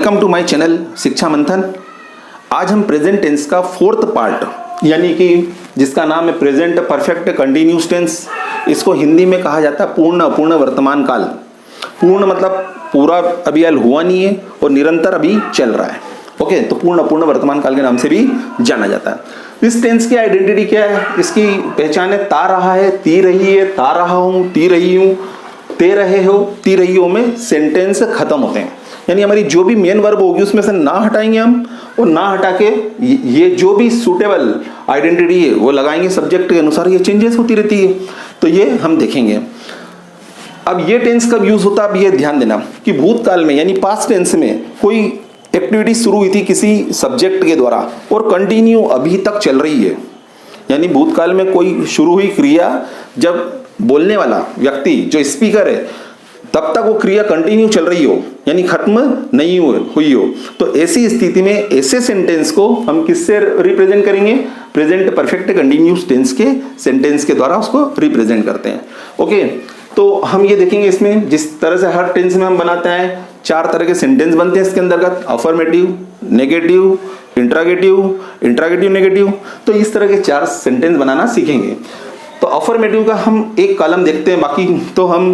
Welcome to my channel शिक्षा मंथन। आज हम प्रेजेंट टेंस का फोर्थ पार्ट यानी कि जिसका नाम है प्रेजेंट परफेक्ट कंटिन्यूस टेंस, इसको हिंदी में कहा जाता है पूर्ण अपूर्ण वर्तमान काल। पूर्ण मतलब पूरा अभी हाल हुआ नहीं है और निरंतर अभी चल रहा है। ओके, तो पूर्ण अपूर्ण वर्तमान काल के नाम से भी जाना जाता है। इस टेंस की आइडेंटिटी क्या है, इसकी पहचान है ता रहा है, ती रही है, ता रहा हूं, ती रही हूं, ते रहे हो, ती रही हो में सेंटेंस खत्म होते हैं। यानी हमारी जो भी मेन वर्ब होगी उसमें से ना हटाएंगे हम, और ना हटा के ये जो भी सूटेबल आइडेंटिटी है वो लगाएंगे सब्जेक्ट के अनुसार। ये चेंजेस होती रहती है, तो ये हम देखेंगे। अब ये टेंस कब यूज होता है, अब ये ध्यान देना कि भूतकाल में यानी पास्ट टेंस में कोई एक्टिविटी शुरू हुई थी किसी सब्जेक्ट के द्वारा और कंटिन्यू अभी तक चल रही है। यानी भूतकाल में कोई शुरू हुई क्रिया, जब बोलने वाला व्यक्ति जो स्पीकर है तब तक वो क्रिया कंटिन्यू चल रही हो, यानी खत्म नहीं हुई हो, तो ऐसी स्थिति में ऐसे सेंटेंस को हम किससे रिप्रेजेंट करेंगे? प्रेजेंट परफेक्ट कंटिन्यूस टेंस के सेंटेंस के द्वारा उसको रिप्रेजेंट करते हैं। ओके, तो हम ये देखेंगे इसमें जिस तरह से हर टेंस में हम बनाते हैं, चार तरह के सेंटेंस बनते हैं इसके अंतर्गत, affirmative, negative, interrogative, interrogative negative. तो इस तरह के चार सेंटेंस बनाना सीखेंगे। तो अफर्मेटिव का हम एक कॉलम देखते हैं, बाकी तो हम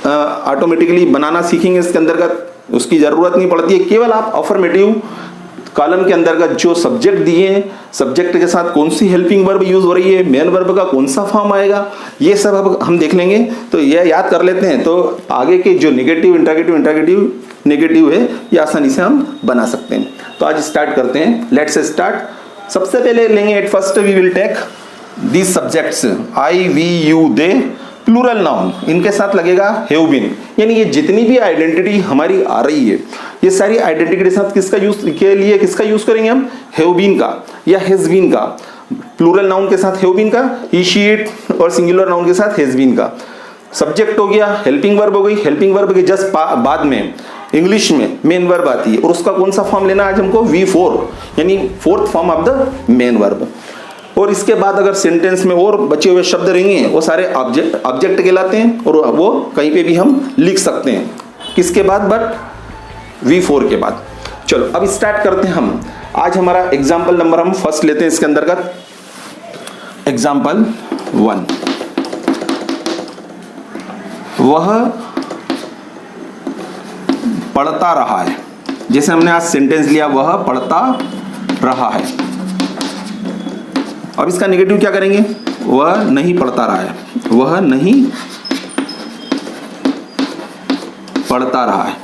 ऑटोमेटिकली बनाना सीखेंगे इसके अंतर्गत, उसकी जरूरत नहीं पड़ती है। केवल आप अफर्मेटिव कॉलम के अंतर्गत जो सब्जेक्ट दिए हैं, सब्जेक्ट के साथ कौन सी हेल्पिंग वर्ब यूज हो रही है, मेन वर्ब का कौन सा फॉर्म आएगा, ये सब अब हम देख लेंगे। तो ये याद कर लेते हैं, तो आगे के जो नेगेटिव, इंट्रागेटिव, इंट्रागेटिव नेगेटिव है ये आसानी से हम बना सकते हैं। तो आज स्टार्ट करते हैं, लेट्स स्टार्ट। सबसे पहले लेंगे at first we will take these subjects I, we, you, they, plural noun, इनके साथ लगेगा हैव बीन। यानी ये जितनी भी आइडेंटिटी हमारी आ रही है, ये सारी आइडेंटिटी के साथ किसका यूज करेंगे हम? हैव बीन का या हैज बीन का। प्लूरल नाउन के साथ हैव बीन का, ही, शी, इट, और सिंगुलर नाउन के साथ हैज बीन का। सब्जेक्ट हो गया, हेल्पिंग वर्ब हो गई, हेल्पिंग वर्ब के जस्ट बाद में इंग्लिश में मेन वर्ब आती है और उसका कौन सा फॉर्म लेना आज हमको? V4, यानी fourth form of the main verb. और इसके बाद अगर सेंटेंस में और बचे हुए शब्द रहेंगे वो सारे ऑब्जेक्ट कहलाते हैं और वो कहीं पे भी हम लिख सकते हैं। किसके बाद? बट V4 के बाद। चलो अब स्टार्ट करते हैं हम। आज हमारा एग्जाम्पल नंबर हम फर्स्ट लेते हैं इसके अंतर्गत, एग्जाम्पल 1। वह पढ़ता रहा है। जैसे हमने आज सेंटेंस लिया, वह पढ़ता रहा है। अब इसका नेगेटिव क्या करेंगे? वह नहीं पढ़ता रहा है, वह नहीं पढ़ता रहा है।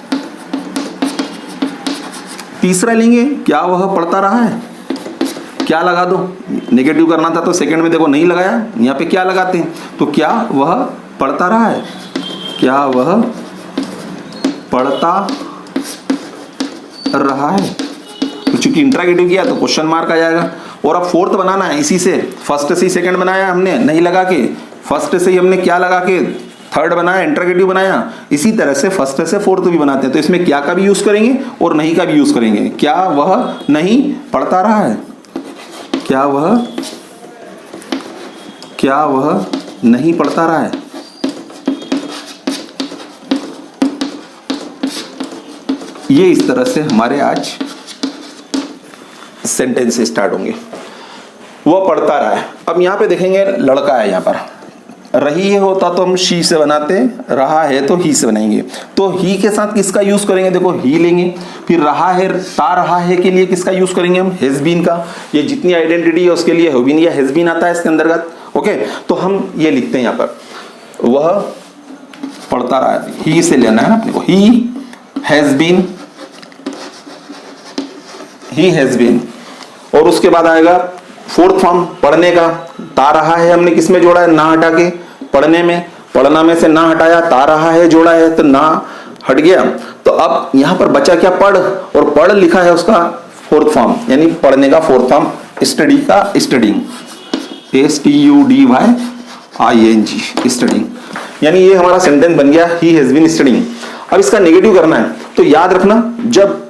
तीसरा लेंगे, क्या वह पढ़ता रहा है? क्या लगा दो, नेगेटिव करना था तो सेकंड में देखो नहीं लगाया, यहाँ पे क्या लगाते हैं? तो क्या वह पढ़ता रहा है, क्या वह पढ़ता रहा है। तो चूंकि इंट्रागेटिव किया तो क्वेश्चन मार्क आ जाएगा। और अब फोर्थ बनाना है, इसी से फर्स्ट से ही सेकंड बनाया हमने नहीं लगा के, फर्स्ट से ही हमने क्या लगा के थर्ड बनाया, इंट्रागेटिव बनाया। इसी तरह से फर्स्ट से फोर्थ भी बनाते हैं। तो इसमें क्या का भी यूज करेंगे और नहीं का भी यूज करेंगे। क्या वह नहीं पढ़ता रहा है, क्या वह नहीं पढ़ता रहा है। ये इस तरह से हमारे आज सेंटेंस से स्टार्ट होंगे। वह पढ़ता रहा है। अब यहां पे देखेंगे लड़का है, यहां पर रही है होता तो हम शी से बनाते, रहा है तो ही से बनाएंगे। तो ही के साथ किसका यूज करेंगे? देखो ही लेंगे। फिर रहा है, ता रहा है के लिए किसका यूज करेंगे हम? हैज बीन का। ये जितनी आइडेंटिटी है उसके लिए हैव बीन या हैज बीन आता है इसके अंतर्गत। ओके, तो हम ये लिखते हैं यहां पर, वह पढ़ता रहा है, ही से लेना है ना अपने को। He has been, he has been. और उसके बाद आएगा फोर्थ फॉर्म पढ़ने का। ता रहा है हमने किस में जोड़ा है? ना हटा के पढ़ने में, पढ़ना में से ना हटाया, ता रहा है जोड़ा है तो ना हट गया। तो अब यहां पर बचा क्या? पढ़, और पढ़ लिखा है उसका फोर्थ फॉर्म, यानी पढ़ने का फोर्थ फॉर्म स्टडी का स्टडिंग, STUDYING स्टडिंग। यानी ये हमारा सेंटेंस बन गया, ही हैज बीन स्टडिंग। अब इसका नेगेटिव करना है तो याद रखना, जब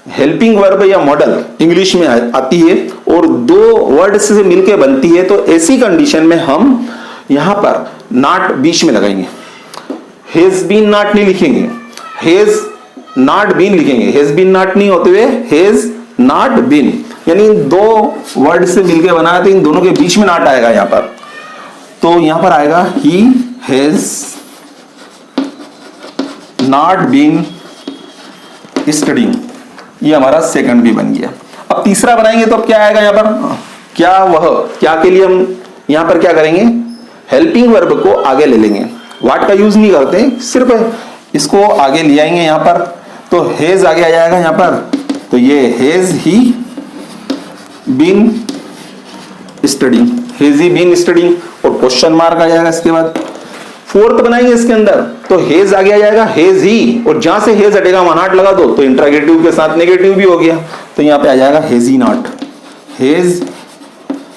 हेल्पिंग वर्ब या मॉडल इंग्लिश में आती है और दो वर्ड से मिलके बनती है, तो ऐसी कंडीशन में हम यहां पर नॉट बीच में लगाएंगे। हैज बीन नॉट नहीं लिखेंगे, हैज नॉट बीन लिखेंगे, हैज बीन नॉट नहीं होते हुए हैज नॉट बीन, यानी दो वर्ड से मिलकर बनाया तो इन दोनों के बीच में नॉट आएगा यहां पर, तो यहां पर आएगा he has not been studying, ये हमारा सेकंड भी बन गया। अब तीसरा बनाएंगे तो अब क्या आएगा यहां पर, क्या वह, क्या के लिए हम यहां पर क्या करेंगे, हेल्पिंग वर्ब को आगे ले लेंगे, व्हाट का यूज नहीं करते, सिर्फ इसको आगे ले आएंगे यहां पर, तो हैज आगे आ जाएगा यहां पर, तो ये has he been studying, has he been studying, और क्वेश्चन मार्क आ जाएगा इसके बाद। फोर्थ बनाएंगे इसके अंदर तो हेज आ गया जाएगा, हेज ही, और जहां से हेज हटेगा वहां नॉट लगा दो तो इंट्रोगेटिव के साथ नेगेटिव भी हो गया, तो यहां पे आ जाएगा has he not, has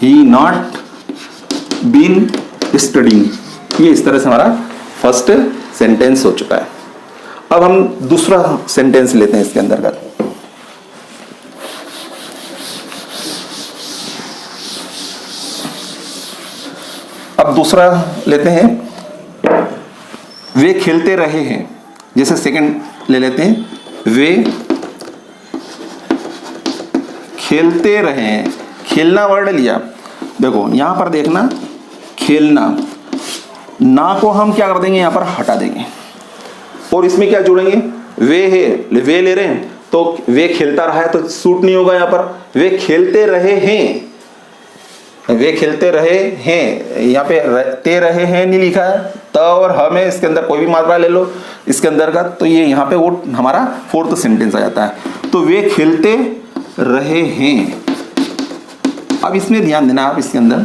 he not been studying. ये इस तरह से हमारा फर्स्ट सेंटेंस हो चुका है। अब हम दूसरा सेंटेंस लेते हैं इसके अंदर का। अब दूसरा लेते हैं, वे खेलते रहे हैं, जैसे सेकंड ले लेते हैं, वे खेलते रहे हैं, खेलना वर्ड लिया, देखो यहां पर देखना, खेलना ना को हम क्या कर देंगे यहां पर हटा देंगे, और इसमें क्या जोड़ेंगे, वे है, वे ले रहे हैं तो वे खेलता रहा है तो सूट नहीं होगा यहां पर, वे खेलते रहे हैं, वे खेलते रहे हैं, यहाँ पे रहते रहे हैं नहीं लिखा है, त और ह में इसके अंदर कोई भी मात्रा ले लो इसके अंदर का, तो ये यहाँ पे वो हमारा फोर्थ सेंटेंस आ जाता है। तो वे खेलते रहे हैं, अब इसमें ध्यान देना आप, इसके अंदर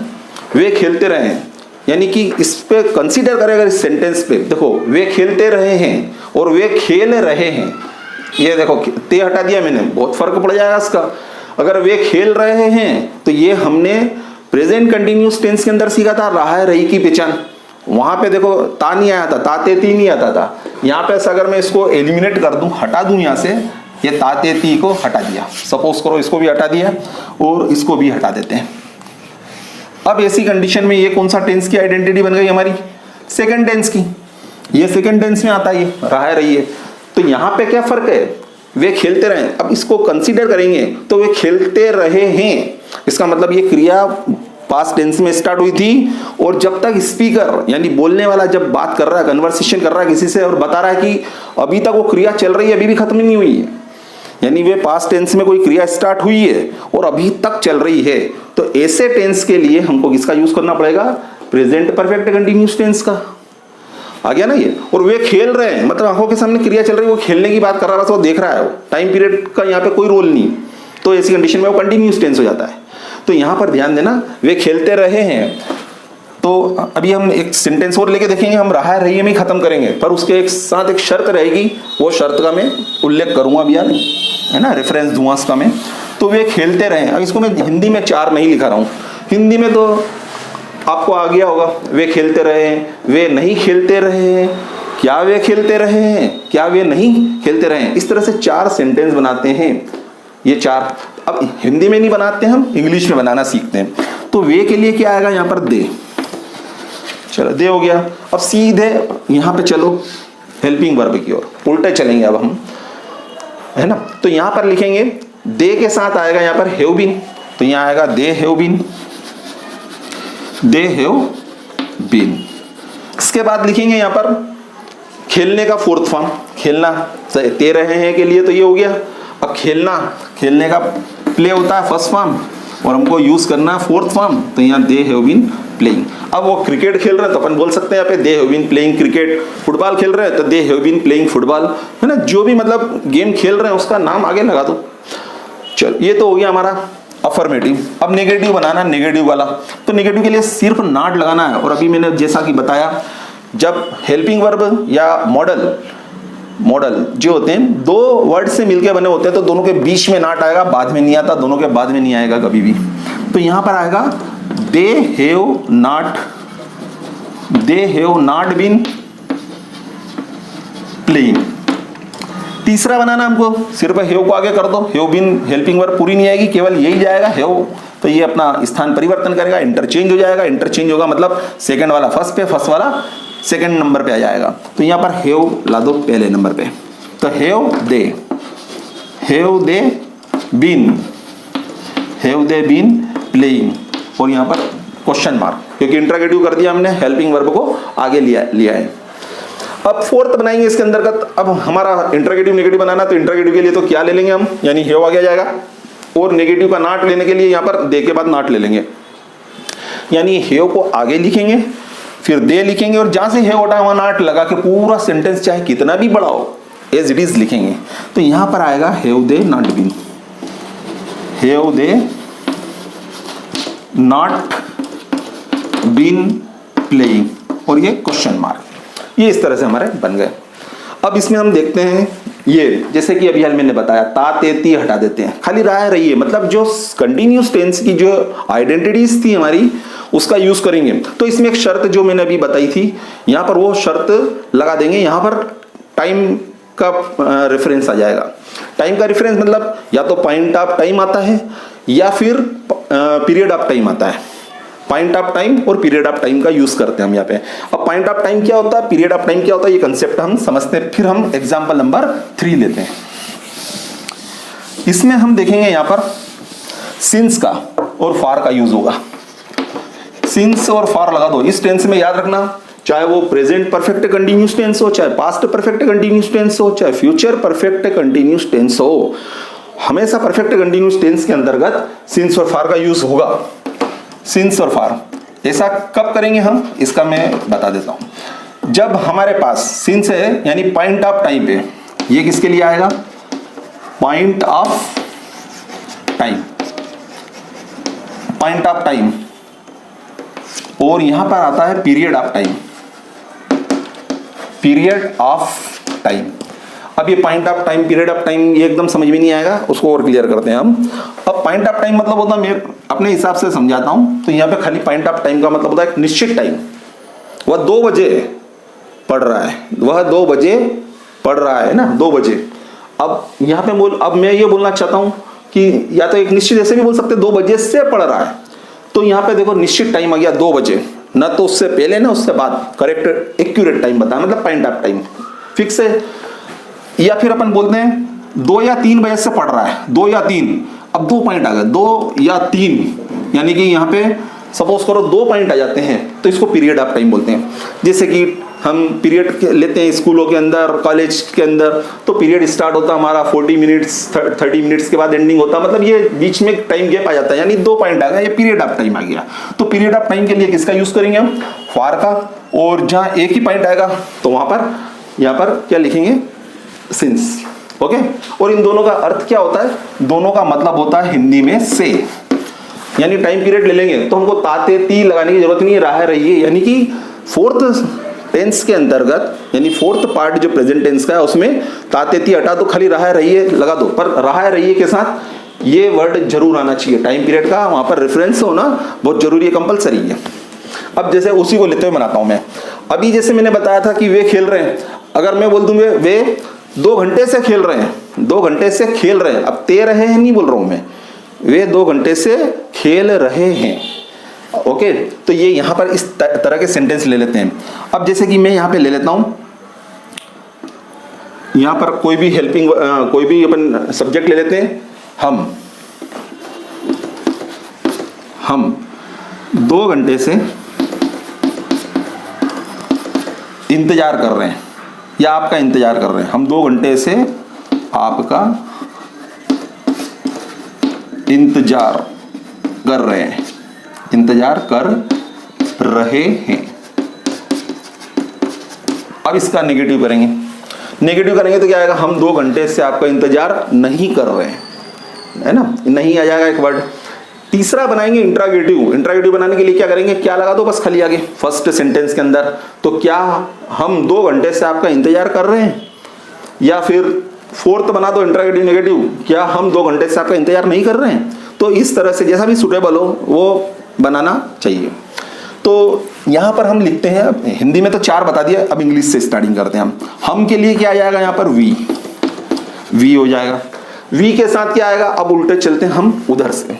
वे खेलते रहे हैं, यानी कि इस पे कंसीडर करें अगर इस सेंटेंस पे, देखो वे खेलते रहे हैं और वे खेल रहे हैं, ये देखो ते हटा दिया मैंने, बहुत फर्क पड़ जाएगा इसका। अगर वे खेल रहे हैं तो ये हमने प्रेजेंट कंटिन्यूस टेंस के अंदर सीखा था, रहा है रही की पहचान, वहां पे देखो ता नहीं आया था, ताते ती नहीं आता था, यहाँ पे अगर मैं इसको एलिमिनेट कर दूं, हटा दूं यहाँ से, ये ताते ती को हटा दिया, सपोज करो इसको भी हटा दिया और इसको भी हटा देते हैं। अब ऐसी कंडीशन में ये कौन सा टेंस की आइडेंटिटी बन गई हमारी, सेकंड टेंस की, ये सेकंड टेंस में आता है, रहा है रही है, तो यहाँ पे क्या फर्क है, वे खेलते रहे, अब इसको कंसीडर करेंगे तो वे खेलते रहे हैं, इसका मतलब ये क्रिया पास्ट टेंस में स्टार्ट हुई थी, और जब तक स्पीकर यानी बोलने वाला जब बात कर रहा है, कन्वर्सेशन कर रहा है किसी से और बता रहा है कि अभी तक वो क्रिया चल रही है, अभी भी खत्म नहीं हुई है, यानी वे पास्ट टेंस में कोई क्रिया स्टार्ट हुई है और अभी तक चल रही है, तो ऐसे टेंस के लिए हमको किसका यूज करना पड़ेगा, प्रेजेंट परफेक्ट कंटिन्यूअस टेंस का, आ गया ना ये। और वे खेल रहे हैं मतलब आंखों के सामने क्रिया चल रही है, वो खेलने की बात कर रहा है, बस वो देख रहा है, टाइम पीरियड का यहाँ पे कोई रोल नहीं, तो ऐसी कंडीशन में वो कंटिन्यूअस टेंस हो जाता है। तो यहाँ पर ध्यान देना, वे खेलते रहे हैं, तो अभी हम एक सेंटेंस और लेके देखेंगे, हम रहा है रही में ही खत्म करेंगे, पर उसके एक साथ एक शर्त रहेगी, वो शर्त का मैं उल्लेख करूंगा अभी यार, है ना, रेफरेंस दूंगा उसका मैं। तो वे खेलते रहे, अब इसको मैं हिंदी में 4 नहीं लिखा रहा हूँ, हिंदी में तो आपको आ गया होगा, वे खेलते रहे हैं, वे नहीं खेलते रहे हैं, क्या वे खेलते रहे हैं, क्या वे नहीं खेलते रहे हैं, इस तरह से 4 सेंटेंस बनाते हैं, ये 4। अब हिंदी में नहीं बनाते, हम इंग्लिश में बनाना सीखते हैं। तो वे के लिए क्या आएगा यहाँ पर, दे, चलो दे हो गया। अब सीधे यहाँ पे चलो हेल्पिंग वर्ब की ओर उल्टे चलेंगे अब हम, है ना। तो यहाँ पर लिखेंगे दे के साथ आएगा यहाँ पर हैव बीन, तो यहाँ आएगा they have been, they have been. इसके बाद लिखेंगे यहाँ पर खेलने का फोर्थ फॉर्म, खेलना ते रहे हैं के लिए तो ये हो गया। अब खेलना, खेलने का प्ले होता है फर्स्ट फॉर्म और हमको यूज करना है फोर्थ फॉर्म, तो यहाँ दे हैव बीन प्लेइंग। अब वो क्रिकेट खेल रहे हैं तो अपन बोल सकते हैं यहाँ पे they have been playing cricket. Football खेल रहे हैं तो they have been playing football, है ना, जो भी मतलब गेम खेल रहे हैं उसका नाम आगे लगा दो। चलो ये तो हो गया हमारा अफर्मेटिव। अब नेगेटिव बनाना, नेगेटिव वाला, तो नेगेटिव के लिए सिर्फ नॉट लगाना है। और अभी मैंने जैसा कि बताया, जब हेल्पिंग वर्ब या मॉडल जो होते हैं दो वर्ड से मिलके बने होते हैं तो दोनों के बीच में नॉट आएगा, बाद में नहीं आता, दोनों के बाद में नहीं आएगा कभी भी। तो यहां पर आएगा they have not been playing. तीसरा बनाना हमको, सिर्फ हैव को आगे कर दो, हैव बीन हेल्पिंग वर्ब पूरी नहीं आएगी, केवल यही जाएगा हैव, तो ये अपना स्थान परिवर्तन करेगा, इंटरचेंज हो जाएगा। इंटरचेंज होगा मतलब सेकंड वाला फर्स्ट पे, फर्स्ट वाला सेकंड नंबर पे आ जाएगा। तो यहाँ पर हैव ला दो पहले नंबर पे, तो हैव दे बीन प्लेइंग, और यहाँ पर क्वेश्चन मार्क, क्योंकि इंट्रोगेटिव कर दिया हमने, हेल्पिंग वर्ब को आगे लिया है। अब फोर्थ बनाएंगे इसके अंतर्गत। अब हमारा इंट्रोगेटिव नेगेटिव बनाना, तो इंट्रोगेटिव के लिए तो क्या ले लेंगे हम, यानी हैव आगे आ जाएगा, और नेगेटिव का नॉट लेने के लिए यहाँ पर दे के बाद नॉट ले लेंगे, यानी हैव को आगे लिखेंगे, फिर दे लिखेंगे, और जहां से हैव हटा वहां नॉट लगा के पूरा सेंटेंस चाहे कितना भी बड़ा हो एज इट इज लिखेंगे। तो यहां पर आएगा have they not been, have they not been playing, और ये क्वेश्चन मार्क, ये इस तरह से हमारे बन गए। अब इसमें हम देखते हैं, ये जैसे कि अभी हाल मैंने बताया, ता ते ती हटा देते हैं, खाली रहा रही, मतलब जो कंटिन्यूस टेंस की जो आइडेंटिटीज थी हमारी उसका यूज करेंगे। तो इसमें एक शर्त जो मैंने अभी बताई थी, यहां पर वो शर्त लगा देंगे। यहां पर टाइम का रेफरेंस आ जाएगा। टाइम का रेफरेंस मतलब या तो पॉइंट ऑफ टाइम आता है या फिर पीरियड ऑफ टाइम आता है। पॉइंट ऑफ टाइम और पीरियड ऑफ टाइम का यूज करते हैं हम यहाँ पे। अब पॉइंट ऑफ टाइम क्या होता है, पीरियड ऑफ टाइम क्या होता है, ये कंसेप्ट हम समझते हैं। फिर हम एग्जांपल नंबर 3 लेते हैं। इसमें हम देखेंगे यहाँ पर सिंस का और फॉर का यूज होगा। सिंस और फॉर लगा दो। इस टेंस में याद रखना, चाहे वो प्रेजेंट परफेक्ट कंटिन्यूस टेंस हो, चाहे पास्ट परफेक्ट कंटिन्यूस टेंस हो, चाहे फ्यूचर परफेक्ट कंटिन्यूस टेंस हो, हमेशा परफेक्ट कंटिन्यूस टेंस के अंतर्गत सिंस और फॉर का यूज होगा। सिंस और फॉर ऐसा कब करेंगे हम, इसका मैं बता देता हूं। जब हमारे पास सिंस है यानी पॉइंट ऑफ टाइम पे, ये किसके लिए आएगा, point of time, point of time, और यहां पर आता है period of time, period of time. अब ये point of time, period of time, ये एकदम समझ में नहीं आएगा, उसको और क्लियर करते हैं हम। अब पॉइंट ऑफ टाइम मतलब होता है, मैं अपने हिसाब से समझाता हूं, तो यहाँ पे खाली पॉइंट ऑफ टाइम का मतलब होता है एक निश्चित टाइम। वह 2 बजे पढ़ रहा है, वह 2 बजे पढ़ रहा है ना, 2 बजे। अब यहाँ पे अब मैं ये बोलना चाहता हूं कि या तो एक निश्चित, ऐसे भी बोल सकते 2 बजे से पढ़ रहा है, तो यहाँ पे देखो निश्चित टाइम आ गया 2 बजे, ना तो उससे पहले ना उससे बाद, करेक्ट एक्यूरेट टाइम बताया, मतलब पॉइंट ऑफ टाइम फिक्स है। या फिर अपन बोलते हैं 2 या 3 बजे से पढ़ रहा है, 2 या 3, अब 2 पॉइंट आ गए, 2 या 3, यानी कि यहाँ पे सपोज करो 2 पॉइंट आ जाते हैं, तो इसको पीरियड ऑफ टाइम बोलते हैं। जैसे कि हम पीरियड लेते हैं स्कूलों के अंदर, कॉलेज के अंदर, तो पीरियड स्टार्ट होता है हमारा 40 मिनट्स, 30 मिनट्स के बाद एंडिंग होता है, मतलब ये बीच में टाइम गैप आ जाता है, यानी 2 पॉइंट आ गया, ये पीरियड ऑफ टाइम आ गया। तो पीरियड ऑफ टाइम के लिए किसका यूज करेंगे हम, फॉर का, और जहां एक ही पॉइंट आएगा तो वहां पर यहाँ पर क्या लिखेंगे, सिंस। ओके, और इन दोनों का अर्थ क्या होता है, दोनों का मतलब होता है हिंदी में से, यानी टाइम पीरियड ले लेंगे तो हमको ताते ती लगाने की जरूरत नहीं है, राह रहिए, यानी कि फोर्थ टेंस के अंतर्गत, यानी फोर्थ पार्ट जो प्रेजेंट टेंस का है उसमें ताते ती हटा दो, खाली राह रहिए लगा दो। पर राह रहिए के साथ ये वर्ड जरूर आना चाहिए, टाइम पीरियड का वहां पर रेफरेंस होना बहुत जरूरी है, कंपलसरी है। अब जैसे उसी को लेते हुए बनाता हूं मैं। अभी जैसे मैंने बताया था कि वे खेल रहे हैं, अगर मैं बोल दूं वे 2 घंटे से खेल रहे हैं, 2 घंटे से खेल रहे हैं, अब ते रहे हैं नहीं बोल रहा हूं मैं, वे 2 घंटे से खेल रहे हैं। ओके, तो ये यहां पर इस तरह के सेंटेंस ले लेते हैं। अब जैसे कि मैं यहां पे ले लेता हूं, यहां पर कोई भी हेल्पिंग, कोई भी अपन सब्जेक्ट ले लेते हैं, हम 2 घंटे से इंतजार कर रहे हैं, या आपका इंतजार कर रहे हैं। हम 2 घंटे से आपका इंतजार कर रहे हैं, इंतजार कर रहे हैं। अब इसका नेगेटिव करेंगे, नेगेटिव करेंगे तो क्या आएगा, हम 2 घंटे से आपका इंतजार नहीं कर रहे हैं, है ना, नहीं आ जाएगा एक वर्ड। तीसरा बनाएंगे इंट्रागेटिव। इंट्रागेटिव बनाने के लिए क्या करेंगे, क्या लगा दो बस खाली आगे फर्स्ट सेंटेंस के अंदर। तो क्या हम 2 घंटे से आपका इंतजार कर रहे हैं, या फिर फोर्थ बना दो इंट्रागेटिव नेगेटिव, क्या हम 2 घंटे से आपका इंतजार नहीं कर रहे हैं। तो इस तरह से जैसा भी सुटेबल हो वो बनाना चाहिए। तो यहां पर हम लिखते हैं, हिंदी में तो 4 बता दिया, अब इंग्लिश से स्टार्टिंग करते हैं हम के लिए क्या आ जाएगा यहाँ पर, वी हो जाएगा। वी के साथ क्या आएगा, अब उल्टे चलते हैं हम उधर से,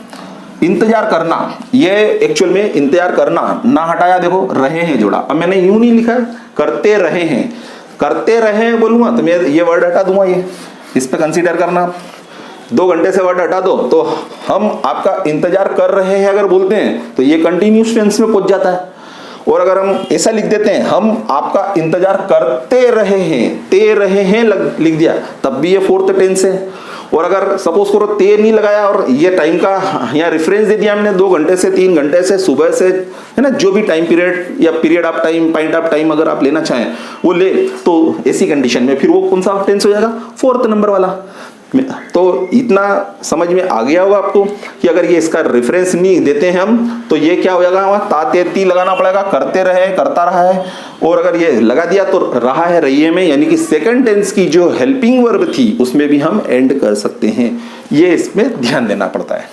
इंतजार करना, ये एक्चुअल में इंतजार करना ना हटाया, देखो रहे हैं जोड़ा। अब मैंने यूं नहीं लिखा है, करते रहे हैं, करते रहे बोलूंगा तो मैं ये वर्ड हटा दूंगा, ये इस पे कंसीडर करना। 2 घंटे से वर्ड हटा दो तो हम आपका इंतजार कर रहे हैं अगर बोलते हैं तो ये कंटिन्यूस टेंस में पहुंच जाता है। और अगर हम ऐसा लिख देते हैं हम आपका इंतजार करते रहे हैं लिख दिया तब भी ये फोर्थ टेंस है। और अगर सपोज करो ते नहीं लगाया और ये टाइम का यहाँ रेफरेंस दे दिया हमने 2 घंटे से 3 घंटे से सुबह से, है ना, जो भी टाइम पीरियड या period of time point of time अगर आप लेना चाहें वो ले, तो ऐसी कंडीशन में फिर वो कौन सा टेंस हो जाएगा, 4th नंबर वाला। तो इतना समझ में आ गया होगा आपको कि अगर ये इसका रेफरेंस नहीं देते हैं हम तो ये क्या हो जाएगा, तातेती लगाना पड़ेगा, करते रहे करता रहा है। और अगर ये लगा दिया तो रहा है रहिए में, यानी कि सेकंड टेंस की जो हेल्पिंग वर्ब थी उसमें भी हम एंड कर सकते हैं, ये इसमें ध्यान देना पड़ता है।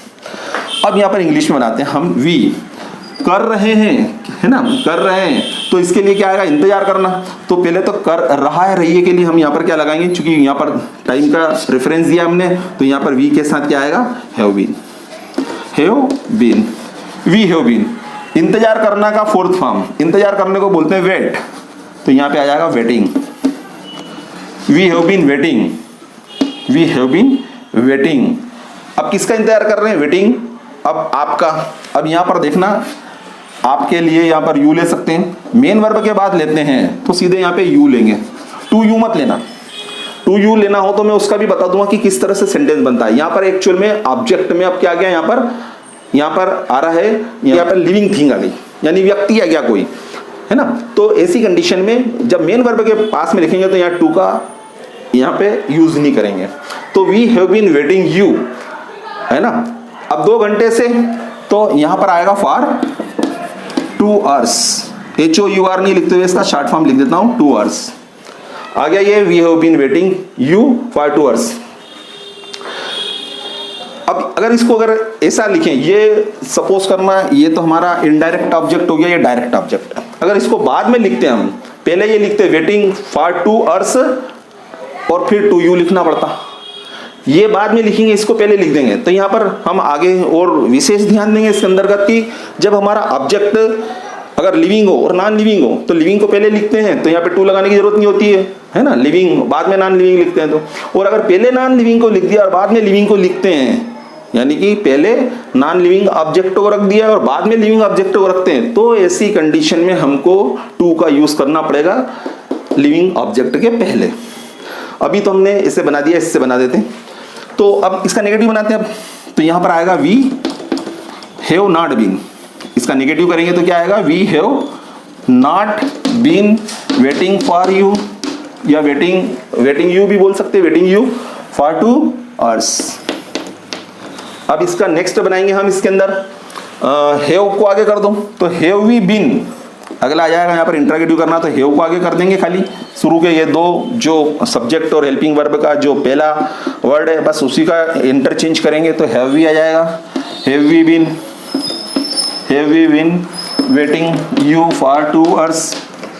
अब यहाँ पर इंग्लिश में बनाते हैं हम, वी कर रहे हैं, है ना, कर रहे हैं, तो इसके लिए क्या आएगा, इंतजार करना। तो पहले तो कर रहा है रहिए के लिए हम यहाँ पर क्या लगाएंगे, क्योंकि यहाँ पर टाइम का रेफरेंस दिया हमने तो यहाँ पर वी के साथ क्या आएगा, have been, we have been. इंतजार करना का 4th फॉर्म, इंतजार करने को बोलते हैं वेट, तो यहाँ पे आ जाएगा waiting, we have been waiting. अब किसका इंतजार कर रहे हैं, वेटिंग। अब आपका, अब यहाँ पर देखना, आपके लिए यहाँ पर यू ले सकते हैं, मेन वर्ब के बाद लेते हैं तो सीधे यहाँ पे यू लेंगे, टू यू मत लेना। टू यू लेना हो तो मैं उसका भी बता दूंगा कि किस तरह से सेंटेंस बनता है। यहाँ पर एक्चुअल में ऑब्जेक्ट में अब क्या आ गया, यहाँ पर आ रहा है, यहाँ पर लिविंग थिंग आ गई, यानी व्यक्ति आ गया कोई, है ना। तो ऐसी कंडीशन में जब मेन वर्ब के पास में लिखेंगे तो यहाँ टू का यहाँ पे यूज नहीं करेंगे। तो we have been waiting you, है ना। अब 2 घंटे से तो यहाँ पर आएगा फॉर 2 hours, HOUR नहीं लिखते हुए इसका शॉर्ट फॉर्म लिख देता हूं 2 hours आ गया ये, we have been waiting you for 2 hours। अब अगर इसको अगर ऐसा लिखें, ये सपोज करना ये तो हमारा इनडायरेक्ट ऑब्जेक्ट हो गया, ये डायरेक्ट ऑब्जेक्ट। अगर इसको बाद में लिखते हैं हम, पहले ये लिखते वेटिंग फॉर 2 hours और फिर टू यू लिखना पड़ता, ये बाद में लिखेंगे, इसको पहले लिख देंगे। तो यहाँ पर हम आगे और विशेष ध्यान देंगे इसके अंतर्गत कि जब हमारा ऑब्जेक्ट अगर लिविंग हो और नॉन लिविंग हो तो लिविंग को पहले लिखते हैं तो यहाँ पे टू लगाने की जरूरत नहीं होती है ना, लिविंग बाद में नॉन लिविंग लिखते हैं तो। और अगर पहले नॉन लिविंग को लिख दिया और बाद में लिविंग को लिखते हैं, यानी कि पहले नॉन लिविंग ऑब्जेक्ट को रख दिया और बाद में लिविंग ऑब्जेक्ट को रखते हैं, तो ऐसी कंडीशन में हमको टू का यूज करना पड़ेगा लिविंग ऑब्जेक्ट के पहले। अभी तो हमने इसे बना दिया, इससे बना देते हैं। तो अब इसका नेगेटिव बनाते हैं। अब तो यहां पर आएगा वी हैव नॉट बीन, इसका नेगेटिव करेंगे तो क्या आएगा, we have not been waiting for you, या वेटिंग यू भी बोल सकते हैं, वेटिंग यू फॉर 2 hours। अब इसका नेक्स्ट बनाएंगे हम, इसके अंदर हैव को आगे कर दो तो हैव वी बीन, अगला आ जाएगा यहाँ पर इंटरोगेटिव करना तो हैव को आगे कर देंगे, खाली शुरू के ये 2 जो सब्जेक्ट और हेल्पिंग वर्ब का जो पहला वर्ड है बस उसी का इंटरचेंज करेंगे तो हैव वी आ जाएगा, have we been waiting you for 2 hours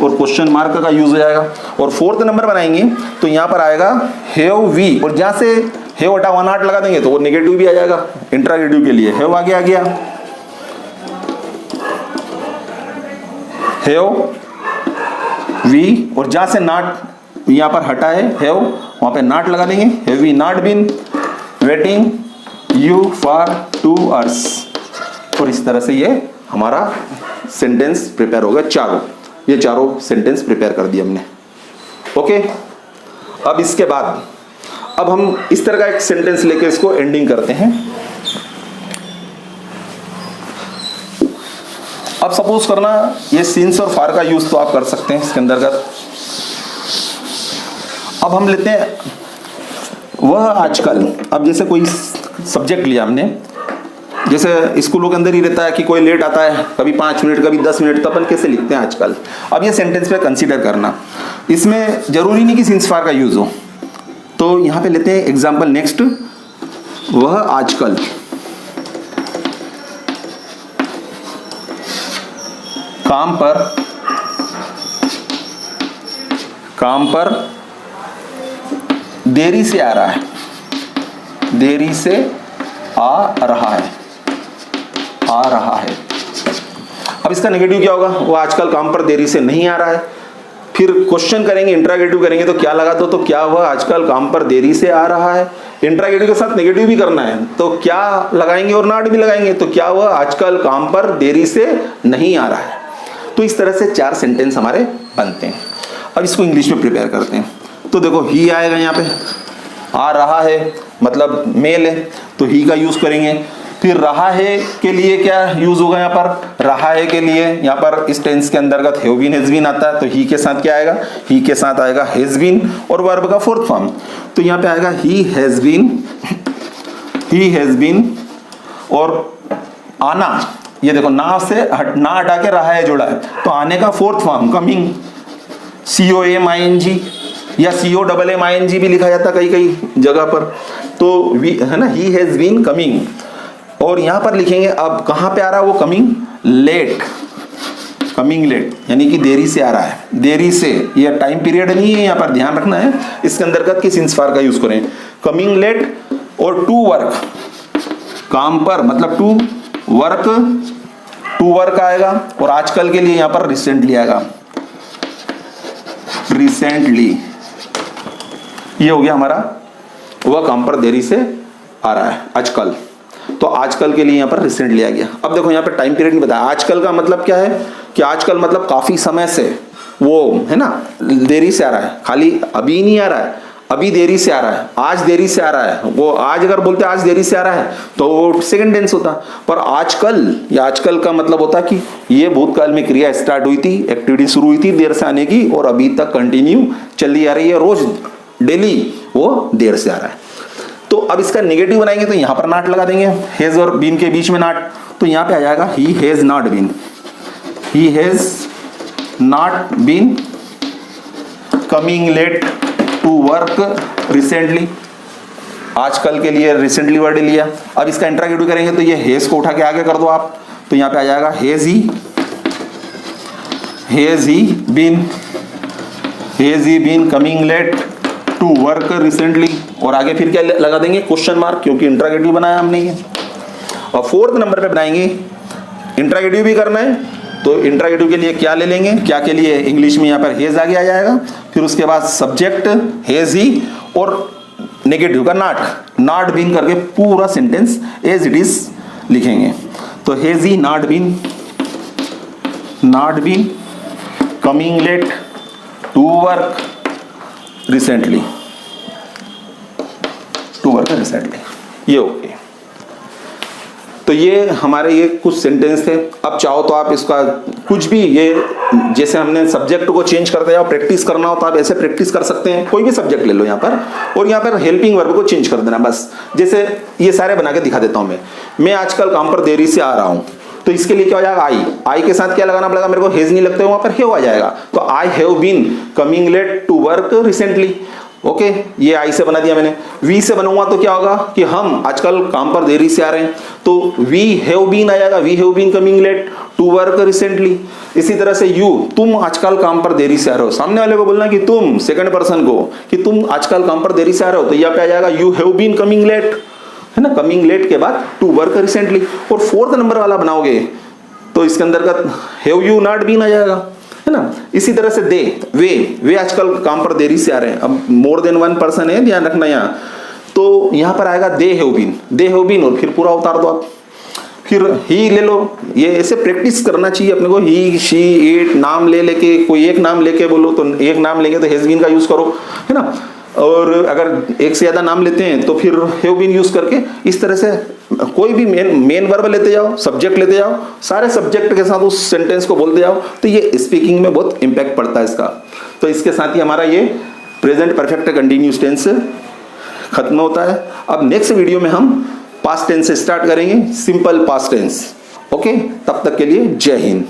और क्वेश्चन मार्क का यूज हो जाएगा। और 4th नंबर बनाएंगे तो यहाँ पर आएगा हैव वी, और जहाँ से हैव हटा 1 8 लगा देंगे तो वो नेगेटिव भी आ जाएगा इंटरोगेटिव के लिए, हैव आगे आ गया, हैव वी, और जहां से नॉट यहां पर हटा है हैव, वहां पे नॉट लगा देंगे, have we not been waiting you for 2 hours। और इस तरह से ये हमारा सेंटेंस प्रिपेयर होगा, ये चारों सेंटेंस प्रिपेयर कर दिए हमने। ओके, अब इसके बाद अब हम इस तरह का एक सेंटेंस लेके इसको एंडिंग करते हैं। अब सपोज करना ये सिंस और फार का यूज तो आप कर सकते हैं इसके अंतर्गत। अब हम लेते हैं वह आजकल, अब जैसे कोई सब्जेक्ट लिया हमने, जैसे स्कूलों के अंदर ही रहता है कि कोई लेट आता है, कभी 5 मिनट कभी 10 मिनट, तो अपन कैसे लिखते हैं आजकल। अब ये सेंटेंस पे कंसीडर करना, इसमें जरूरी नहीं कि सिंस फार का यूज हो, तो यहां पे लेते हैं एग्जाम्पल नेक्स्ट, वह आजकल काम पर देरी से आ रहा है, देरी से आ रहा है। अब इसका नेगेटिव क्या होगा, वो आजकल काम पर देरी से नहीं आ रहा है, फिर क्वेश्चन करेंगे, इंट्रागेटिव करेंगे तो क्या लगा दो, तो क्या हुआ आजकल काम पर देरी से आ रहा है। इंट्रागेटिव के साथ नेगेटिव भी करना है तो क्या लगाएंगे और नॉट भी लगाएंगे, तो क्या हुआ आजकल काम पर देरी से नहीं आ रहा है। तो इस तरह से 4 सेंटेंस हमारे बनते हैं। अब इसको इंग्लिश में प्रिपेयर करते हैं। तो देखो ही आएगा, यहाँ पे आ रहा है मतलब मेल है तो ही का यूज करेंगे। फिर रहा है के लिए क्या यूज होगा, यहाँ पर रहा है के लिए यहाँ पर इस टेंस के अंतर्गत हैव बीन हैज बीन आता है, तो ही के साथ क्या आएगा, ही के साथ आएगा हैज बीन और वर्ब का फोर्थ फॉर्म। तो यहाँ पे आएगा ही हैज बीन और आना, ये देखो ना से ना हटा के रहा है जोड़ा है, तो आने का फोर्थ फॉर्म कमिंग, COMING या COMMING भी लिखा जाता कई कई जगह पर, तो है ना, ही हैज बीन कमिंग। और यहां पर लिखेंगे अब कहां पे आ रहा है वो, कमिंग लेट यानी कि देरी से आ रहा है, देरी से, ये टाइम पीरियड नहीं है, यहां पर ध्यान रखना है इसके अंतर्गत किस इंस्पायर का यूज करें, कमिंग लेट। और टू वर्क, काम पर मतलब टू वर्क आएगा, और आजकल के लिए यहां पर रिसेंटली आएगा, रिसेंटली, ये हो गया हमारा वह काम पर देरी से आ रहा है आजकल, तो आजकल के लिए यहां पर रिसेंटली आ गया। अब देखो यहां पर टाइम पीरियड नहीं बताया, आजकल का मतलब क्या है कि आजकल मतलब काफी समय से वो है ना देरी से आ रहा है, खाली अभी नहीं आ रहा है, अभी देरी से आ रहा है, आज देरी से आ रहा है। वो आज अगर बोलते आज देरी से आ रहा है तो वो सेकंड टेंस होता, पर आजकल या आजकल का मतलब होता कि ये भूतकाल में क्रिया स्टार्ट हुई थी, एक्टिविटी शुरू हुई थी देर से आने की और अभी तक कंटिन्यू चली आ रही है, रोज डेली वो देर से आ रहा है। तो अब इसका नेगेटिव बनाएंगे तो यहां पर नॉट लगा देंगे, हेज और बीन के बीच में नॉट, तो यहां पे आ जाएगा he has not been, he has not been coming late to work recently, आजकल के लिए रिसेंटली वर्ड लिया। अब इसका इंट्रागेटिव करेंगे तो ये हेज को उठा के आगे कर दो आप, तो यहां पे आ जाएगा has he been coming late to work recently, और आगे फिर क्या लगा देंगे, क्वेश्चन मार्क, क्योंकि इंट्रागेटिव बनाया हमने ये। और फोर्थ नंबर पे बनाएंगे, इंट्रागेटिव भी करना है तो इंट्रागेटिव के लिए क्या ले लेंगे, क्या के लिए इंग्लिश में यहाँ पर हेज आगे आ जाएगा, फिर उसके बाद सब्जेक्ट हेज ही और नेगेटिव का नॉट बीन करके पूरा सेंटेंस एज इट इज लिखेंगे। तो has he not been coming late to work recently, ये ओके। तो ये हमारे ये कुछ सेंटेंस थे। अब चाहो तो आप इसका कुछ भी, ये जैसे हमने सब्जेक्ट को चेंज करते जाओ, प्रैक्टिस करना हो तो आप ऐसे प्रैक्टिस कर सकते हैं, कोई भी सब्जेक्ट ले लो यहाँ पर, और यहाँ पर हेल्पिंग वर्ब को चेंज कर देना बस। जैसे ये सारे बना के दिखा देता हूँ मैं आजकल काम पर देरी से आ रहा हूँ, तो इसके लिए क्या हो जाएगा, आई के साथ क्या लगाना पड़ेगा, मेरे को हेज नहीं लगते, वहां पर हैव आ जाएगा, तो I have been coming late to work recently, okay, ये आई से बना दिया मैंने। वी से बनाऊंगा तो क्या होगा कि हम आजकल काम पर देरी से आ रहे हैं, तो वी हैव बीन आ जाएगा, we have been coming late to work recently. इसी तरह से यू, तुम आजकल काम पर देरी से आ रहे हो, सामने वाले को बोलना कि तुम, सेकंड पर्सन को कि तुम आजकल काम पर देरी से आ रहे हो, तो यहाँ पे आ जाएगा you have been coming late, है ना, कमिंग लेट के बाद टू वर्क रिसेंटली। और फोर्थ नंबर वाला बनाओगे तो इसके अंतर्गत हैव यू नॉट बीन आ जाएगा, है ना। इसी तरह से दे, वे आजकल काम पर देरी से आ रहे हैं, अब मोर देन वन पर्सन है, ध्यान रखना यहाँ, तो यहाँ पर आएगा दे हैव बीन और फिर पूरा उतार दो आप। फिर ही ले लो, ये ऐसे प्रैक्टिस करना चाहिए अपने को, ही शी इट, नाम ले लेके, कोई एक नाम लेके बोलो, तो एक नाम लेंगे तो हैज बीन का यूज करो, है ना, और अगर एक से ज्यादा नाम लेते हैं तो फिर हैव बीन यूज करके इस तरह से कोई भी मेन वर्ब लेते जाओ, सब्जेक्ट लेते जाओ, सारे सब्जेक्ट के साथ उस सेंटेंस को बोलते जाओ, तो ये स्पीकिंग में बहुत इंपैक्ट पड़ता है इसका। तो इसके साथ ही हमारा ये प्रेजेंट परफेक्ट कंटिन्यूअस टेंस खत्म होता है। अब नेक्स्ट वीडियो में हम पास्ट टेंस से स्टार्ट करेंगे, सिंपल पास्ट टेंस। ओके, तब तक के लिए जय हिंद।